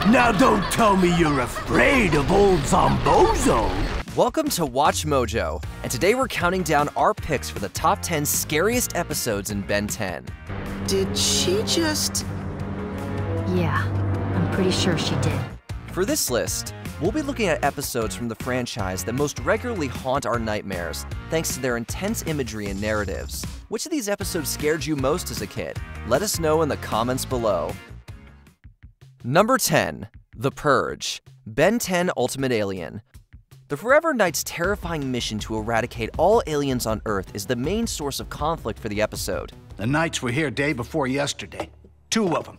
Now don't tell me you're afraid of old Zombozo. Welcome to Watch Mojo, and today we're counting down our picks for the top 10 scariest episodes in Ben 10. Did she just... Yeah, I'm pretty sure she did. For this list, we'll be looking at episodes from the franchise that most regularly haunt our nightmares, thanks to their intense imagery and narratives. Which of these episodes scared you most as a kid? Let us know in the comments below. Number 10. The Purge. Ben 10 Ultimate Alien. The Forever Knight's terrifying mission to eradicate all aliens on Earth is the main source of conflict for the episode. The Knights were here day before yesterday. 2 of them.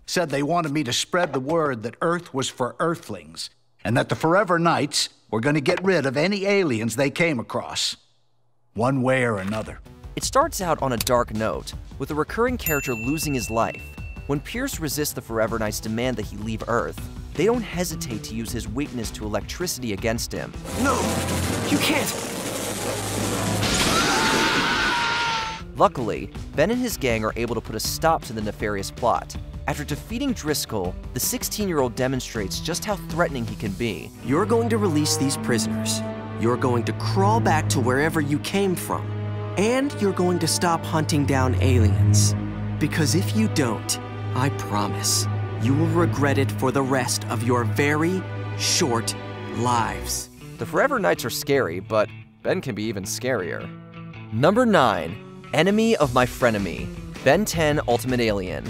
Said they wanted me to spread the word that Earth was for Earthlings, and that the Forever Knights were going to get rid of any aliens they came across, one way or another. It starts out on a dark note, with a recurring character losing his life. When Pierce resists the Forever Knight's demand that he leave Earth, they don't hesitate to use his weakness to electricity against him. No, you can't. Luckily, Ben and his gang are able to put a stop to the nefarious plot. After defeating Driscoll, the 16-year-old demonstrates just how threatening he can be. You're going to release these prisoners. You're going to crawl back to wherever you came from. And you're going to stop hunting down aliens. Because if you don't, I promise, you will regret it for the rest of your very short lives. The Forever Knights are scary, but Ben can be even scarier. Number 9. Enemy of my Frenemy. Ben 10 Ultimate Alien.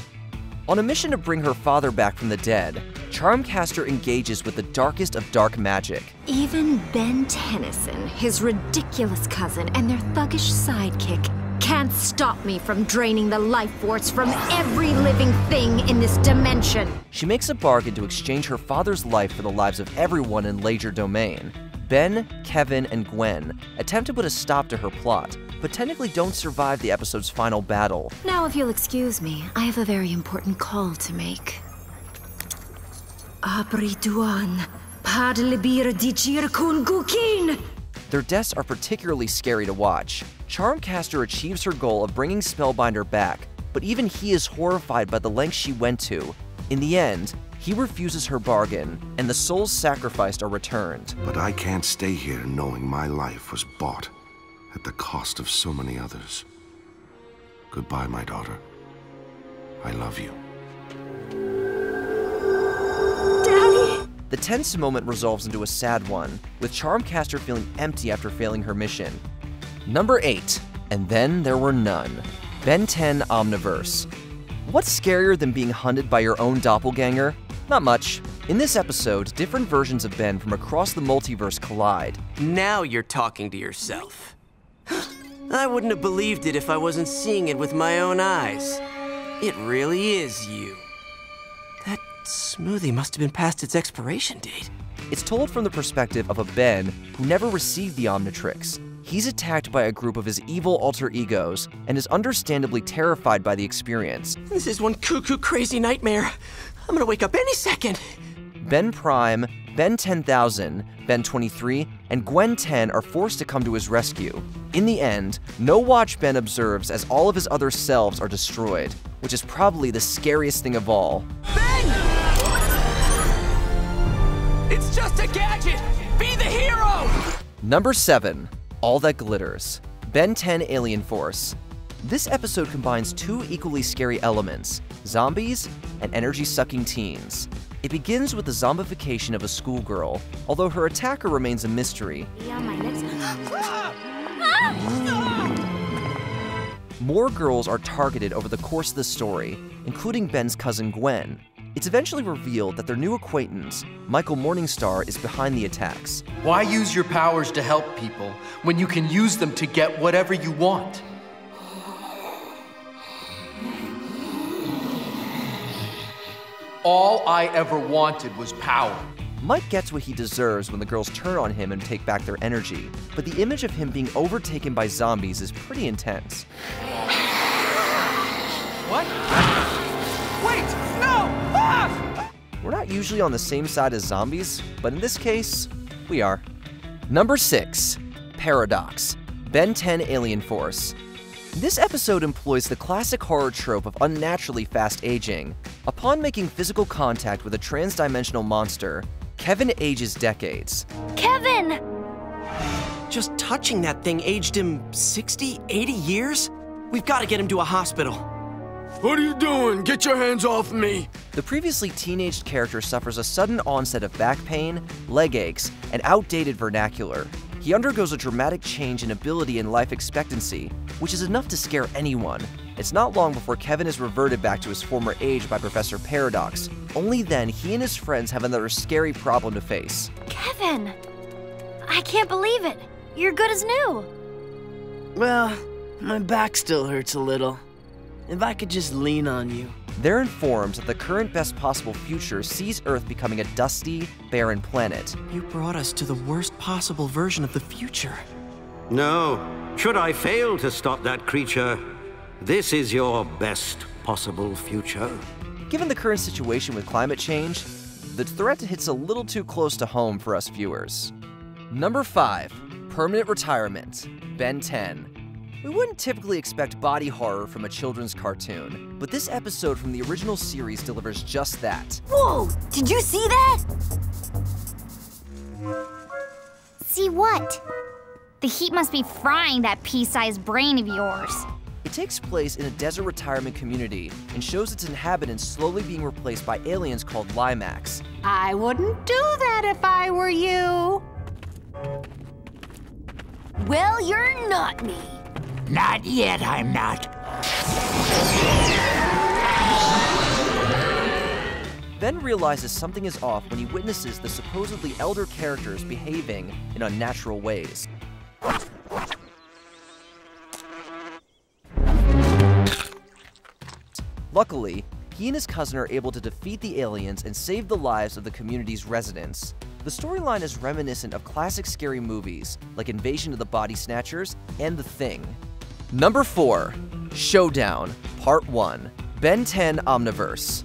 On a mission to bring her father back from the dead, Charmcaster engages with the darkest of dark magic. Even Ben Tennyson, his ridiculous cousin, and their thuggish sidekick can't stop me from draining the life force from every living thing in this dimension. She makes a bargain to exchange her father's life for the lives of everyone in Laser Domain. Ben, Kevin, and Gwen attempt to put a stop to her plot, but technically don't survive the episode's final battle. Now, if you'll excuse me, I have a very important call to make. Apri duan, padlibir dicir kun gukin. Their deaths are particularly scary to watch. Charmcaster achieves her goal of bringing Spellbinder back, but even he is horrified by the lengths she went to. In the end, he refuses her bargain, and the souls sacrificed are returned. But I can't stay here knowing my life was bought at the cost of so many others. Goodbye, my daughter. I love you. Daddy! The tense moment resolves into a sad one, with Charmcaster feeling empty after failing her mission. Number 8. And Then There Were None. Ben 10 Omniverse. What's scarier than being hunted by your own doppelganger? Not much. In this episode, different versions of Ben from across the multiverse collide. Now you're talking to yourself. I wouldn't have believed it if I wasn't seeing it with my own eyes. It really is you. That smoothie must have been past its expiration date. It's told from the perspective of a Ben who never received the Omnitrix. He's attacked by a group of his evil alter egos and is understandably terrified by the experience. This is one cuckoo crazy nightmare. I'm gonna wake up any second. Ben Prime, Ben 10,000, Ben 23, and Gwen 10 are forced to come to his rescue. In the end, No Watch Ben observes as all of his other selves are destroyed, which is probably the scariest thing of all. Ben! It's just a gadget! Be the hero! Number 7. All That Glitters. Ben 10 Alien Force. This episode combines 2 equally scary elements, zombies and energy-sucking teens. It begins with the zombification of a schoolgirl, although her attacker remains a mystery. More girls are targeted over the course of the story, including Ben's cousin Gwen. It's eventually revealed that their new acquaintance, Michael Morningstar, is behind the attacks. Why use your powers to help people when you can use them to get whatever you want? All I ever wanted was power. Mike gets what he deserves when the girls turn on him and take back their energy, but the image of him being overtaken by zombies is pretty intense. What? Wait! No! Ah! We're not usually on the same side as zombies, but in this case, we are. Number 6. Paradox. Ben 10 Alien Force. This episode employs the classic horror trope of unnaturally fast aging. Upon making physical contact with a trans-dimensional monster, Kevin ages decades. Kevin! Just touching that thing aged him 60, 80 years? We've got to get him to a hospital. What are you doing? Get your hands off me! The previously teenaged character suffers a sudden onset of back pain, leg aches, and outdated vernacular. He undergoes a dramatic change in ability and life expectancy, which is enough to scare anyone. It's not long before Kevin is reverted back to his former age by Professor Paradox. Only then, he and his friends have another scary problem to face. Kevin! I can't believe it. You're good as new. Well, my back still hurts a little. If I could just lean on you. They're informed that the current best possible future sees Earth becoming a dusty, barren planet. You brought us to the worst possible version of the future. No. Should I fail to stop that creature, this is your best possible future. Given the current situation with climate change, the threat hits a little too close to home for us viewers. Number 5. Permanent Retirement, Ben 10. We wouldn't typically expect body horror from a children's cartoon, but this episode from the original series delivers just that. Whoa! Did you see that? See what? The heat must be frying that pea-sized brain of yours. It takes place in a desert retirement community and shows its inhabitants slowly being replaced by aliens called Limax. I wouldn't do that if I were you. Well, you're not me. Not yet, I'm not. Ben realizes something is off when he witnesses the supposedly elder characters behaving in unnatural ways. Luckily, he and his cousin are able to defeat the aliens and save the lives of the community's residents. The storyline is reminiscent of classic scary movies like Invasion of the Body Snatchers and The Thing. Number 4. Showdown, Part 1, Ben 10 Omniverse.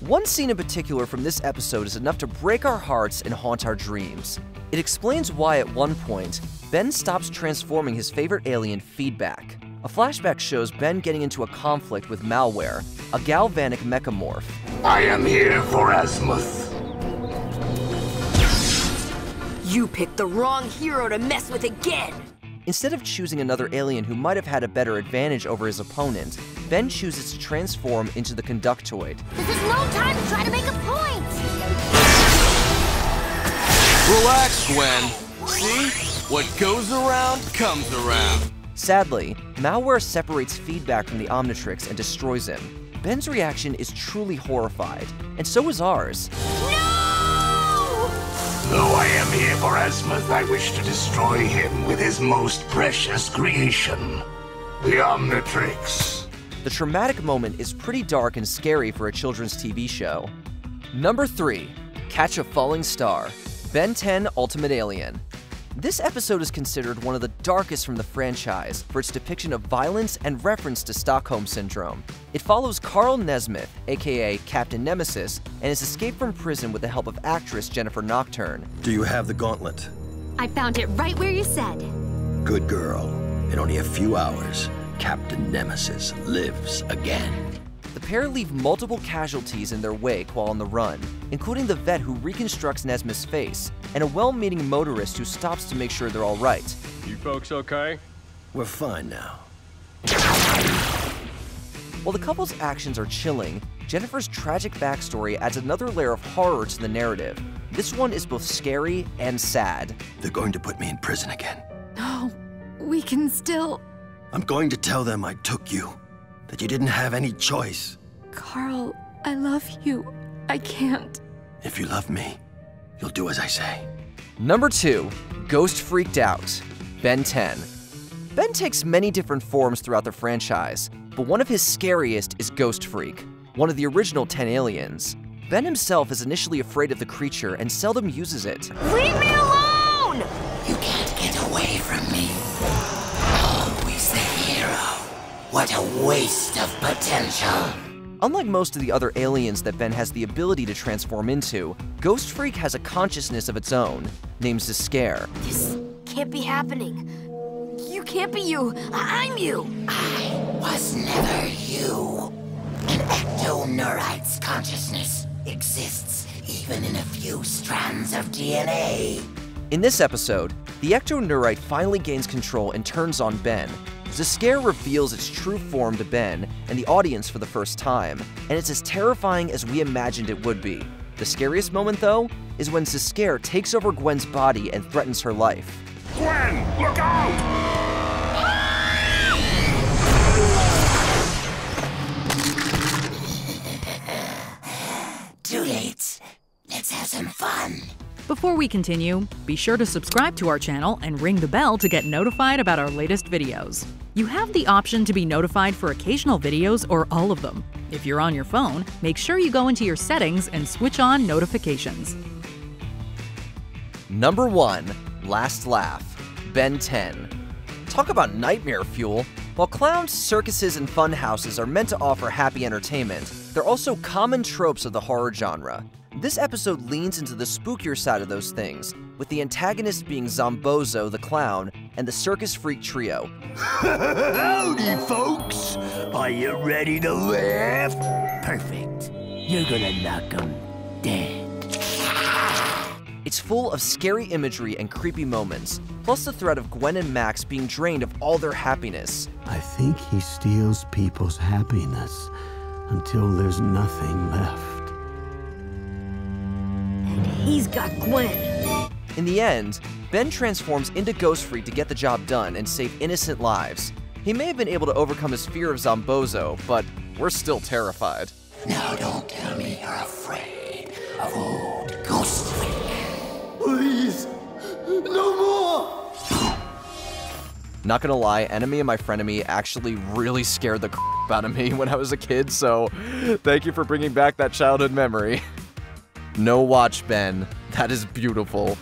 One scene in particular from this episode is enough to break our hearts and haunt our dreams. It explains why at one point, Ben stops transforming his favorite alien, Feedback. A flashback shows Ben getting into a conflict with Malware, a galvanic mechamorph. I am here for Azimuth. You picked the wrong hero to mess with again. Instead of choosing another alien who might have had a better advantage over his opponent, Ben chooses to transform into the Conductoid. This is no time to try to make a point! Relax, Gwen. See? What goes around comes around. Sadly, Malware separates Feedback from the Omnitrix and destroys him. Ben's reaction is truly horrified, and so is ours. Though I am here for Azimuth, I wish to destroy him with his most precious creation, the Omnitrix. The traumatic moment is pretty dark and scary for a children's TV show. Number 3. Catch a Falling Star, Ben 10 Ultimate Alien. This episode is considered one of the darkest from the franchise for its depiction of violence and reference to Stockholm Syndrome. It follows Carl Nesmith, aka Captain Nemesis, and his escape from prison with the help of actress Jennifer Nocturne. Do you have the gauntlet? I found it right where you said. Good girl. In only a few hours, Captain Nemesis lives again. The pair leave multiple casualties in their wake while on the run, including the vet who reconstructs Nesmith's face, and a well-meaning motorist who stops to make sure they're all right. You folks okay? We're fine now. While the couple's actions are chilling, Jennifer's tragic backstory adds another layer of horror to the narrative. This one is both scary and sad. They're going to put me in prison again. No, we can still... I'm going to tell them I took you, that you didn't have any choice. Carl, I love you. I can't. If you love me, you'll do as I say. Number 2. Ghostfreaked Out, Ben 10. Ben takes many different forms throughout the franchise, but one of his scariest is Ghost Freak, one of the original 10 aliens. Ben himself is initially afraid of the creature and seldom uses it. Leave me alone! You can't get away from me. Always the hero. What a waste of potential. Unlike most of the other aliens that Ben has the ability to transform into, Ghost Freak has a consciousness of its own, named Scare. This can't be happening. You can't be you. I'm you. I was never you. An actor Ecto-Neurite's consciousness exists even in a few strands of DNA. In this episode, the Ecto-Neurite finally gains control and turns on Ben. Scare reveals its true form to Ben and the audience for the first time, and it's as terrifying as we imagined it would be. The scariest moment, though, is when Scare takes over Gwen's body and threatens her life. Gwen, look out! Too late. Let's have some fun. Before we continue, be sure to subscribe to our channel and ring the bell to get notified about our latest videos. You have the option to be notified for occasional videos or all of them. If you're on your phone, make sure you go into your settings and switch on notifications. Number 1. Last Laugh. Ben 10. Talk about nightmare fuel. While clowns, circuses, and fun houses are meant to offer happy entertainment, they're also common tropes of the horror genre. This episode leans into the spookier side of those things, with the antagonist being Zombozo the clown and the circus freak trio. Howdy, folks! Are you ready to laugh? Perfect. You're gonna knock 'em dead. It's full of scary imagery and creepy moments, plus the threat of Gwen and Max being drained of all their happiness. I think he steals people's happiness until there's nothing left. He's got Gwen. In the end, Ben transforms into Ghostfreaked to get the job done and save innocent lives. He may have been able to overcome his fear of Zombozo, but we're still terrified. Now don't tell me you're afraid of old Ghostfreak. Please, no more! Not gonna lie, Enemy and my Frenemy actually really scared the crap out of me when I was a kid, so thank you for bringing back that childhood memory. No watch, Ben. That is beautiful.